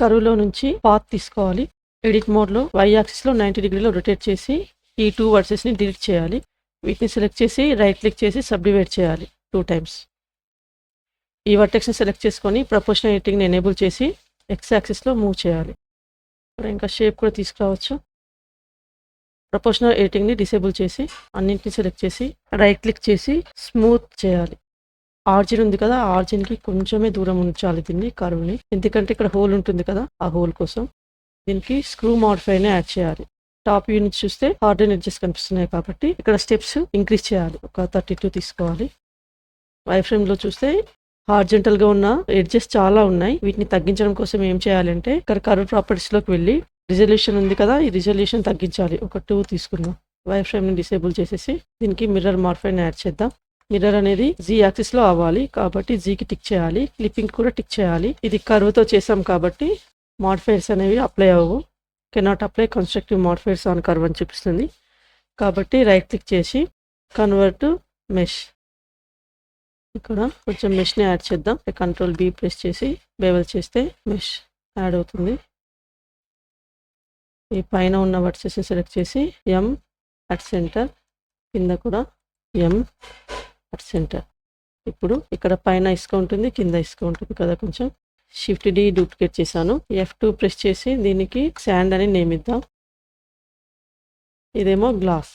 కర్వ్లో నుంచి పాత్ తీసుకోవాలి. ఎడిట్ మోడ్లో వై యాక్సిస్లో 90 డిగ్రీలో రొటేట్ చేసి ఈ 2 వర్సెస్ని డిలీట్ చేయాలి. వీటిని సెలెక్ట్ చేసి రైట్ క్లిక్ చేసి సబ్డివైడ్ చేయాలి 2 times. ఈ వర్టెక్స్ని సెలెక్ట్ చేసుకొని ప్రపోర్షనల్ ఎడిటింగ్ని ఎనేబుల్ చేసి ఎక్స్ యాక్సిస్లో మూవ్ చేయాలి. ఇప్పుడు ఇంకా షేప్ కూడా తీసుకురావచ్చు. ప్రపోర్షనల్ ఎడిటింగ్ని డిసేబుల్ చేసి అన్నింటిని సెలెక్ట్ చేసి రైట్ క్లిక్ చేసి స్మూత్ చేయాలి. ఆర్జిన్ ఉంది కదా, ఆర్జిన్కి కొంచెమే దూరం ఉంచాలి దీన్ని కర్వ్ని, ఎందుకంటే ఇక్కడ హోల్ ఉంటుంది కదా, ఆ హోల్ కోసం దీనికి స్క్రూ మాడిఫైర్ని యాడ్ చేయాలి. టాప్ వ్యూ నుంచి చూస్తే హార్డెన్ ఎడ్జెస్ కనిపిస్తున్నాయి కాబట్టి ఇక్కడ స్టెప్స్ ఇంక్రీజ్ చేయాలి. ఒక 32 తీసుకోవాలి. వై ఫ్రేమ్లో చూస్తే హార్జెంటల్గా ఉన్న ఎడ్జెస్ చాలా ఉన్నాయి. వీటిని తగ్గించడం కోసం ఏం చేయాలంటే ఇక్కడ కర్వ్ ప్రాపర్టీస్లోకి వెళ్ళి రిజల్యూషన్ ఉంది కదా, ఈ రిజల్యూషన్ తగ్గించాలి. ఒక 2 తీసుకుందాం. వై ఫ్రేమ్ని డిసేబుల్ చేసేసి దీనికి మిర్రర్ మాడిఫైర్ని యాడ్ చేద్దాం. మిర్రర్ అనేది జీ యాక్సిస్లో అవ్వాలి కాబట్టి జీకి టిక్ చేయాలి. క్లిప్పింగ్ కూడా టిక్ చేయాలి. ఇది కర్వ్తో చేసాం కాబట్టి మాడిఫైర్స్ అనేవి అప్లై అవ్వవు. Cannot apply constructive modifiers on curve అని చూపిస్తుంది కాబట్టి రైట్ క్లిక్ చేసి కన్వర్ట్ టు మెష్. ఇక్కడ కొంచెం మెష్ని యాడ్ చేద్దాం. కంట్రోల్ బి ప్రెస్ చేసి బేవల్ చేస్తే మెష్ యాడ్ అవుతుంది. ఈ పైన ఉన్న వర్సెస్ని సెలెక్ట్ చేసి ఎం అట్ సెంటర్, కింద కూడా ఎం అట్ సెంటర్. ఇప్పుడు ఇక్కడ పైన ఇసుక ఉంటుంది, కింద ఇసుక ఉంటుంది కదా, కొంచెం షిఫ్ట్ డి డూప్లికేట్ చేశాను. F2 ప్రెస్ చేసి దీనికి శాండ్ అని నేమ్ ఇద్దాం. ఇదేమో గ్లాస్.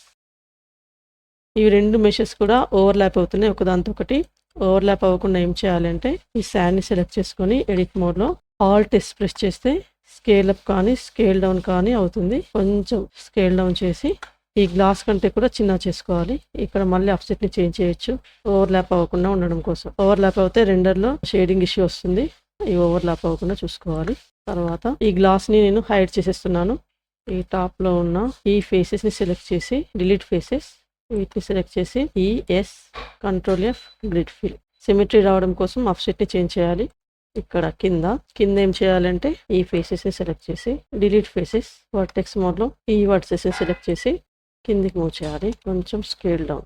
ఇవి 2 మెషెస్ కూడా ఓవర్లాప్ అవుతున్నాయి ఒకదాంతో ఒకటి. ఓవర్లాప్ అవ్వకుండా ఏం చేయాలంటే ఈ శాండ్ని సెలెక్ట్ చేసుకొని ఎడిట్ మోడ్లో ఆల్ట్ ఎస్ ప్రెస్ చేస్తే స్కేల్ అప్ కానీ స్కేల్ డౌన్ కానీ అవుతుంది. కొంచెం స్కేల్ డౌన్ చేసి ఈ గ్లాస్ కంటే కూడా చిన్న చేసుకోవాలి. ఇక్కడ మళ్ళీ ఆఫ్సెట్ని చేంజ్ చేయొచ్చు ఓవర్లాప్ అవ్వకుండా ఉండడం కోసం. ఓవర్లాప్ అవుతే రెండర్లో షేడింగ్ ఇష్యూ వస్తుంది. ఈ ఓవర్లాప్ అవ్వకుండా చూసుకోవాలి. తర్వాత ఈ గ్లాస్ని నేను హైడ్ చేసేస్తున్నాను. ఈ టాప్లో ఉన్న ఈ ఫేసెస్ని సెలెక్ట్ చేసి డిలీట్ ఫేసెస్, వీటిని సెలెక్ట్ చేసి ES control F grid fill. Symmetry రావడం కోసం ఆఫ్సెట్ని చేంజ్ చేయాలి. ఇక్కడ కింద ఏం చేయాలంటే ఈ ఫేసెస్ సెలెక్ట్ చేసి డిలీట్ ఫేసెస్, వర్టెక్స్ మోడ్లో ఈ వర్సెస్ సెలెక్ట్ చేసి కిందికి మూవ్ చేయాలి. కొంచెం స్కేల్ డౌన్.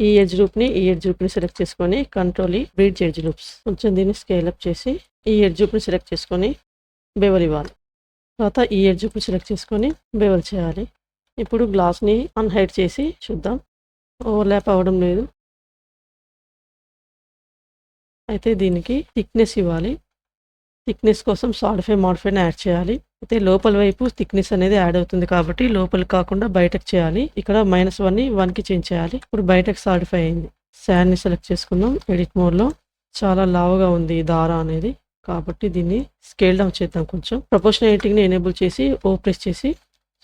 ఈ ఎడ్జ్ గ్రూప్ని సెలెక్ట్ చేసుకొని కంట్రోల్ బ్రిడ్జ్ ఎడ్జ్ లూప్స్, కొంచెం దీన్ని స్కేల్ అప్ చేసి ఈ ఎడ్జ్ గ్రూప్ని సెలెక్ట్ చేసుకొని బెవల్ ఇవ్వాలి. తర్వాత ఈ ఎడ్జ్ గ్రూప్ని సెలెక్ట్ చేసుకొని బెవల్ చేయాలి. ఇప్పుడు గ్లాస్ని అన్హైడ్ చేసి చూద్దాం. ఓవర్లాప్ అవ్వడం లేదు. అయితే దీనికి థిక్నెస్ ఇవ్వాలి. థిక్నెస్ కోసం సాలిడిఫై మాడిఫైర్ని యాడ్ చేయాలి. అయితే లోపల వైపు థిక్నెస్ అనేది యాడ్ అవుతుంది కాబట్టి లోపలికి కాకుండా బయటకు చేయాలి. ఇక్కడ -1ని 1కి చేంజ్ చేయాలి. ఇప్పుడు బయటకు సాలిడిఫై అయింది. శాండ్ని సెలెక్ట్ చేసుకుందాం. ఎడిట్ మోడ్లో చాలా లావుగా ఉంది ఈ దార అనేది కాబట్టి దీన్ని స్కేల్ డౌన్ చేద్దాం. కొంచెం ప్రపోర్షనల్ ఎడిటింగ్ని ఎనేబుల్ చేసి ఓ ప్రెస్ చేసి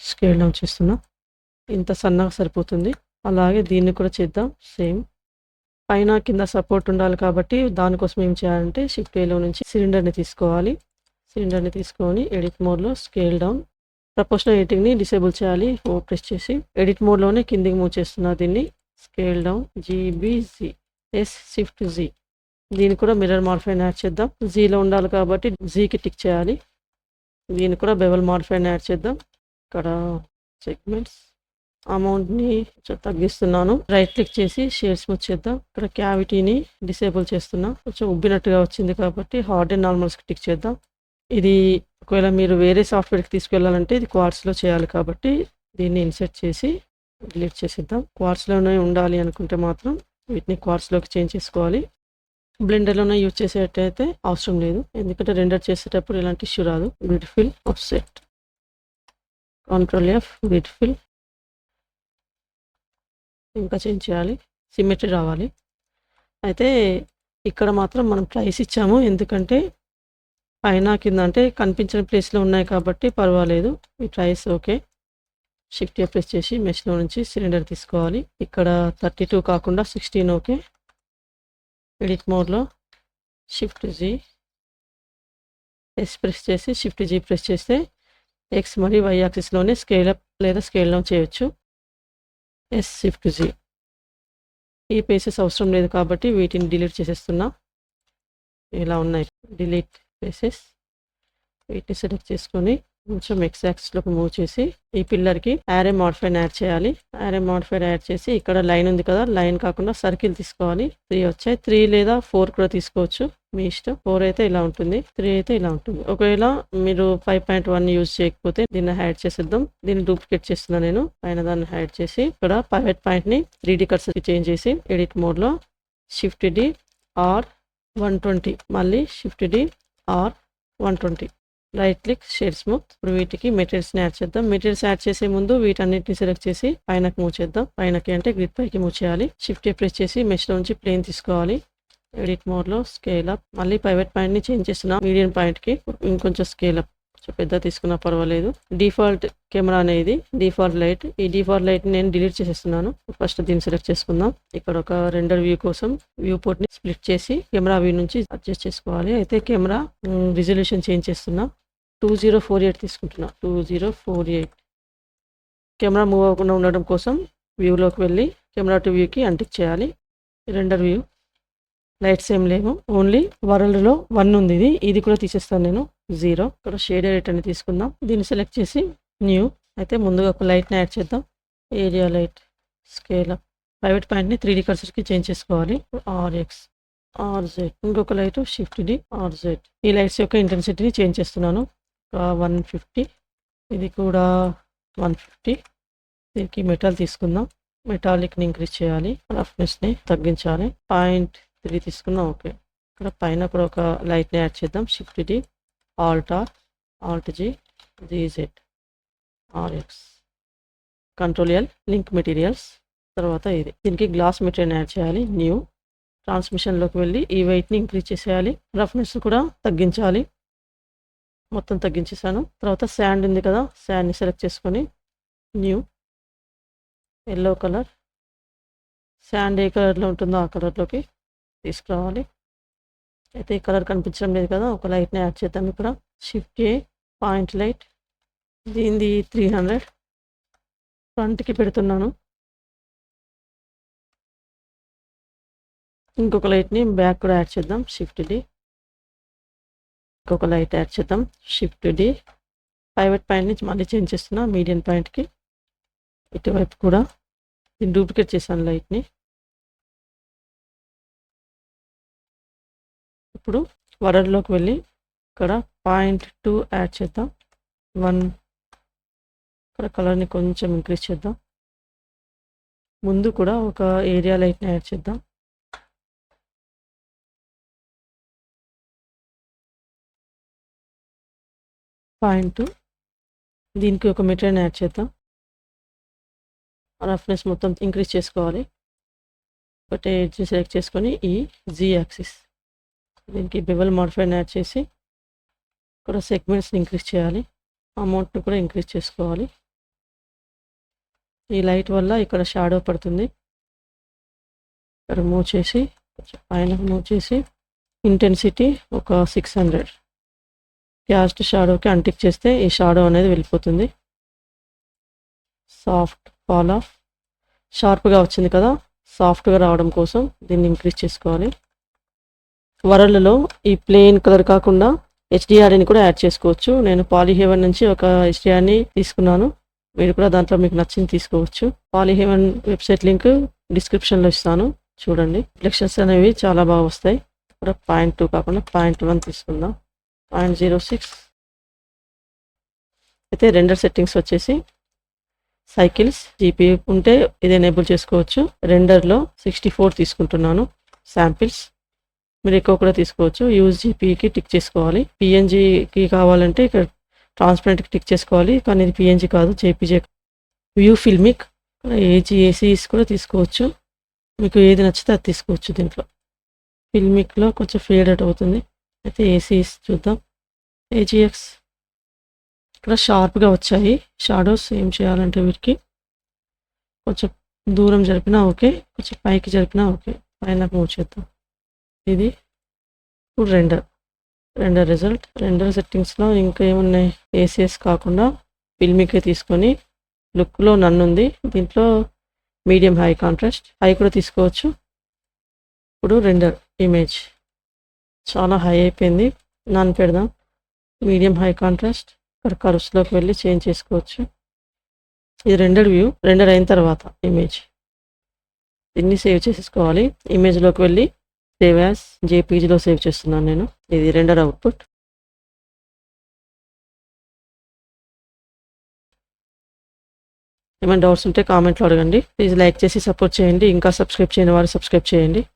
స్కేల్ డౌన్ చేస్తున్నాం. ఇంత సన్నగా సరిపోతుంది. అలాగే దీన్ని కూడా చేద్దాం సేమ్. పైన కింద సపోర్ట్ ఉండాలి కాబట్టి దానికోసం ఏం చేయాలంటే షిఫ్ట్ ఏలో నుంచి సిలిండర్ని తీసుకోవాలి. సిలిండర్ని తీసుకొని ఎడిట్ మోడ్లో స్కేల్ డౌన్, ప్రపోర్షనల్ ఎడిటింగ్ని డిసేబుల్ చేయాలి. ఓ ప్రెస్ చేసి ఎడిట్ మోడ్లోనే కిందికి మూవ్ చేస్తున్నా. దీన్ని scale down GBG S shift G. దీన్ని కూడా మిర్రర్ మాడిఫైర్ని యాడ్ చేద్దాం. జీలో ఉండాలి కాబట్టి జీకి టిక్ చేయాలి. దీన్ని కూడా బెవల్ మాడిఫైర్ని యాడ్ చేద్దాం. ఇక్కడ సెగ్మెంట్స్ అమౌంట్ని తగ్గిస్తున్నాను. రైట్ క్లిక్ చేసి షేర్ స్మూత్ చేద్దాం. ఇక్కడ క్యావిటీని డిసేబుల్ చేస్తున్నా. కొంచెం ఉబ్బినట్టుగా వచ్చింది కాబట్టి హార్డ్ అండ్ నార్మల్స్కి టిక్ చేద్దాం. ఇది ఒకవేళ మీరు వేరే సాఫ్ట్వేర్కి తీసుకెళ్ళాలంటే ఇది క్వార్ట్స్లో చేయాలి కాబట్టి దీన్ని ఇన్సర్ట్ చేసి డిలీట్ చేసేద్దాం. క్వార్ట్స్లోనే ఉండాలి అనుకుంటే మాత్రం వీటిని క్వార్ట్స్లోకి చేంజ్ చేసుకోవాలి. బ్లెండర్లోనే యూజ్ చేసేటైతే అవసరం లేదు, ఎందుకంటే రెండర్ చేసేటప్పుడు ఇలాంటి ఇష్యూ రాదు. Grid fill offset, control F grid fill. ఇంకా చేంజ్ చేయాలి, సిమెట్రీ రావాలి. అయితే ఇక్కడ మాత్రం మనం ట్రైస్ ఇచ్చాము, ఎందుకంటే పైన కింద అంటే కనిపించిన ప్లేస్లో ఉన్నాయి కాబట్టి పర్వాలేదు. ఈ ట్రైస్ ఓకే. షిఫ్ట్ ప్రెస్ చేసి మెష్లో నుంచి సిలిండర్ తీసుకోవాలి. ఇక్కడ 32 కాకుండా 16 ఓకే. ఎడిట్ మోడ్లో షిఫ్ట్ జీ ఎస్ ప్రెస్ చేసి షిఫ్ట్ జీ ప్రెస్ చేస్తే ఎక్స్ మరియు వై యాక్సిస్లోనే స్కేల్ అప్ లేదా స్కేల్ డౌన్ చేయొచ్చు. S shift G. ఈ ప్లేసెస్ అవసరం లేదు కాబట్టి వీటిని డిలీట్ చేసేస్తున్నా. ఇలా ఉన్నాయి డిలీట్ ప్లేసెస్. వీటిని సెలెక్ట్ చేసుకొని కొంచెం ఎక్స్ యాక్సిస్లోకి మూవ్ చేసి ఈ పిల్లర్కి యారే మాడిఫైర్ యాడ్ చేయాలి. యారే మాడిఫైర్ యాడ్ చేసి ఇక్కడ లైన్ ఉంది కదా, లైన్ కాకుండా సర్కిల్ తీసుకోవాలి. 3 వచ్చాయి. 3 లేదా 4 కూడా తీసుకోవచ్చు, మీ ఇష్టం. 4 అయితే ఇలా ఉంటుంది, 3 అయితే ఇలా ఉంటుంది. ఒకవేళ మీరు 5.1 యూజ్ చేయకపోతే దీన్ని హైడ్ చేసేద్దాం. దీన్ని డూప్లికేట్ చేస్తున్నా నేను. పైన దాన్ని హైడ్ చేసి ఇక్కడ పైవట్ పాయింట్ ని 3D కర్సర్ చేంజ్ చేసి ఎడిట్ మోడ్ లో షిఫ్ట్ డి ఆర్ 120 మళ్ళీ shift D R 120 right click shade smooth. ఇప్పుడు వీటికి మెటీరియల్స్ ని యాడ్ చేద్దాం. మెటీరియల్స్ యాడ్ చేసే ముందు వీటన్నిటిని సెలెక్ట్ చేసి పైనకి మూవ్ చేద్దాం. పైనకి అంటే గ్రిడ్ పైకి మూవ్ చేయాలి. షిఫ్ట్ ప్రెస్ చేసి మెష్ లో నుంచి ప్లేన్ తీసుకోవాలి. ఎడిట్ మోడ్ లో స్కేల్ అప్. మళ్ళీ పైవట్ పాయింట్ ని చేంజ్ చేస్తున్నా మీడియం పాయింట్ కి. ఇంకొంచెం స్కేల్ అప్, కొంచెం పెద్ద తీసుకున్నా పర్వాలేదు. డిఫాల్ట్ కెమెరా అనేది డిఫాల్ట్ లైట్. ఈ డిఫాల్ట్ లైట్ నేను డిలీట్ చేసేస్తున్నాను. ఫస్ట్ దీన్ని సెలెక్ట్ చేసుకుందాం. ఇక్కడ ఒక రెండర్ వ్యూ కోసం వ్యూ పోర్ట్ ని స్ప్లిట్ చేసి కెమెరా వ్యూ నుంచి అడ్జస్ట్ చేసుకోవాలి. అయితే కెమెరా రిజల్యూషన్ చేంజ్ చేస్తున్నా. 2048 తీసుకుంటున్నా. 2048. కెమెరా మూవ్ అవ్వకుండా ఉండడం కోసం వ్యూలోకి వెళ్ళి కెమెరా టు వ్యూకి అంటిక్ చేయాలి. రెండర్ వ్యూ లైట్స్ ఏం లేవు, ఓన్లీ వరల్డ్లో 1 ఉంది. ఇది కూడా తీసేస్తాను నేను 0. ఇక్కడ షేడర్ రేట్ అని తీసుకుందాం. దీన్ని సెలెక్ట్ చేసి న్యూ. అయితే ముందుగా ఒక లైట్ని యాడ్ చేద్దాం. Area light, scale up. Private పాయింట్ని 3D కర్సర్కి చేంజ్ చేసుకోవాలి. RX, RZ. ఇంకొక లైట్ షిఫ్ట్ డి ఆర్జెడ్. ఈ లైట్స్ యొక్క ఇంటెన్సిటీని చేంజ్ చేస్తున్నాను. 150. ఇది కూడా 150. దీనికి మెటల్ తీసుకుందాం. మెటాలిక్ని ఇంక్రీజ్ చేయాలి. రఫ్నెస్ని తగ్గించాలి. 0.3 తీసుకున్నాం. ఓకే. ఇక్కడ పైన కూడా ఒక లైట్ని యాడ్ చేద్దాం. Shift D alt R, alt G, GZ, RX. Control L, link materials. తర్వాత ఇది. దీనికి గ్లాస్ మెటీరియల్ యాడ్ చేయాలి. న్యూ. ట్రాన్స్మిషన్లోకి వెళ్ళి ఈ వెయిట్ని ఇంక్రీజ్ చేసేయాలి. రఫ్నెస్ కూడా తగ్గించాలి. మొత్తం తగ్గించేసాను. తర్వాత శాండ్ ఉంది కదా, శాండ్ని సెలెక్ట్ చేసుకొని న్యూ. Yellow colour. శాండ్ ఏ కలర్లో ఉంటుందో ఆ కలర్లోకి తీసుకురావాలి. అయితే ఈ కలర్ కనిపించడం లేదు కదా, ఒక లైట్ని యాడ్ చేద్దాం. ఇక్కడ షిఫ్ట్ ఏ, పాయింట్ లైట్. దీనిది 300. ఫ్రంట్కి పెడుతున్నాను. ఇంకొక లైట్ని బ్యాక్ కూడా యాడ్ చేద్దాం. Shift D. ఇంకొక లైట్ యాడ్ చేద్దాం. Shift D. ప్రైవేట్ పాయింట్ నుంచి మళ్ళీ చేంజ్ చేస్తున్నా మీడియం పాయింట్కి. ఇటువైపు కూడా దీన్ని డూప్లికేట్ చేశాను లైట్ని. ఇప్పుడు వరల్డ్లోకి వెళ్ళి ఇక్కడ 0.2 యాడ్ చేద్దాం. 1. ఇక్కడ కలర్ని కొంచెం ఇంక్రీజ్ చేద్దాం. ముందు కూడా ఒక ఏరియా లైట్ని యాడ్ చేద్దాం. .2. దీనికి ఒక మెటీరియల్ యాడ్ చేద్దాం. రఫ్నెస్ మొత్తం ఇంక్రీజ్ చేసుకోవాలి. ఒకటే ఎడ్జ్ని సెలెక్ట్ చేసుకొని ఈ జీ యాక్సిస్. దీనికి బెవెల్ మాడిఫైర్ యాడ్ చేసి ఇక్కడ సెగ్మెంట్స్ని ఇంక్రీజ్ చేయాలి. అమౌంట్ని కూడా ఇంక్రీజ్ చేసుకోవాలి. ఈ లైట్ వల్ల ఇక్కడ షాడో పడుతుంది. ఇక్కడ మూవ్ చేసి పైన మూవ్ చేసి ఇంటెన్సిటీ ఒక 600. క్యాస్ట్ షాడోకి అంటిక్ చేస్తే ఈ షాడో అనేది వెళ్ళిపోతుంది. Soft fall of. షార్ప్గా వచ్చింది కదా, సాఫ్ట్గా రావడం కోసం దీన్ని ఇంక్రీజ్ చేసుకోవాలి. వరల్డ్లో ఈ ప్లెయిన్ కలర్ కాకుండా హెచ్డిఆర్ని కూడా యాడ్ చేసుకోవచ్చు. నేను పాలీహెవెన్ నుంచి ఒక హెచ్డిఆర్ని తీసుకున్నాను. మీరు కూడా దాంట్లో మీకు నచ్చింది తీసుకోవచ్చు. పాలీహెవెన్ వెబ్సైట్ లింక్ డిస్క్రిప్షన్లో ఇస్తాను, చూడండి. రిఫ్లెక్షన్స్ అనేవి చాలా బాగా వస్తాయి. ఇక్కడ 0.2 కాకుండా 0.1 తీసుకుందాం. 0.06. అయితే రెండర్ సెట్టింగ్స్ వచ్చేసి సైకిల్స్, జీపీ ఉంటే ఇది ఎనేబుల్ చేసుకోవచ్చు. రెండర్లో 64 తీసుకుంటున్నాను. శాంపిల్స్ మీరు ఎక్కువ కూడా తీసుకోవచ్చు. యూజ్ జీపీకి టిక్ చేసుకోవాలి. పిఎన్జికి కావాలంటే ఇక్కడ ట్రాన్స్పరెంట్కి టిక్ చేసుకోవాలి, కానీ ఇది పిఎన్జి కాదు, జేపీజే. వ్యూ ఫిల్మిక్, ఏసీస్ కూడా తీసుకోవచ్చు. మీకు ఏది నచ్చితే అది తీసుకోవచ్చు. దీంట్లో ఫిల్మిక్లో కొంచెం ఫేడ్ అవుట్ అవుతుంది. అయితే ఏసీస్ చూద్దాం. ఏజీఎక్స్. ఇక్కడ షార్ప్గా వచ్చాయి షాడోస్. ఏం చేయాలంటే వీటికి కొంచెం దూరం జరిపినా ఓకే, కొంచెం పైకి జరిపినా ఓకే. పైన మూవ్ చేద్దాం. ఇది ఇప్పుడు రెండర్ రిజల్ట్. రెండర్ సెట్టింగ్స్లో ఇంకా ఏమున్నాయి, ఏసీఎస్ కాకుండా ఫిల్మికే తీసుకొని లుక్లో నన్ను ఉంది. దీంట్లో మీడియం హై కాంట్రాస్ట్, హై కూడా తీసుకోవచ్చు. ఇప్పుడు రెండర్ ఇమేజ్ చాలా హై అయిపోయింది, నన్ను పెడదాం. మీడియం హై కాంట్రాస్ట్, ఇక్కడ కర్వ్స్లోకి వెళ్ళి చేంజ్ చేసుకోవచ్చు. ఇది రెండర్ వ్యూ. రెండర్ అయిన తర్వాత ఇమేజ్ దీన్ని సేవ్ చేసేసుకోవాలి. ఇమేజ్లోకి వెళ్ళి సేవ్ యాజ్ జేపీజీలో సేవ్ చేస్తున్నాను నేను. ఇది రెండర్ అవుట్పుట్. ఏమైనా డౌట్స్ ఉంటే కామెంట్లో అడగండి. ప్లీజ్ లైక్ చేసి సపోర్ట్ చేయండి. ఇంకా సబ్స్క్రైబ్ చేయని వారు సబ్స్క్రైబ్ చేయండి.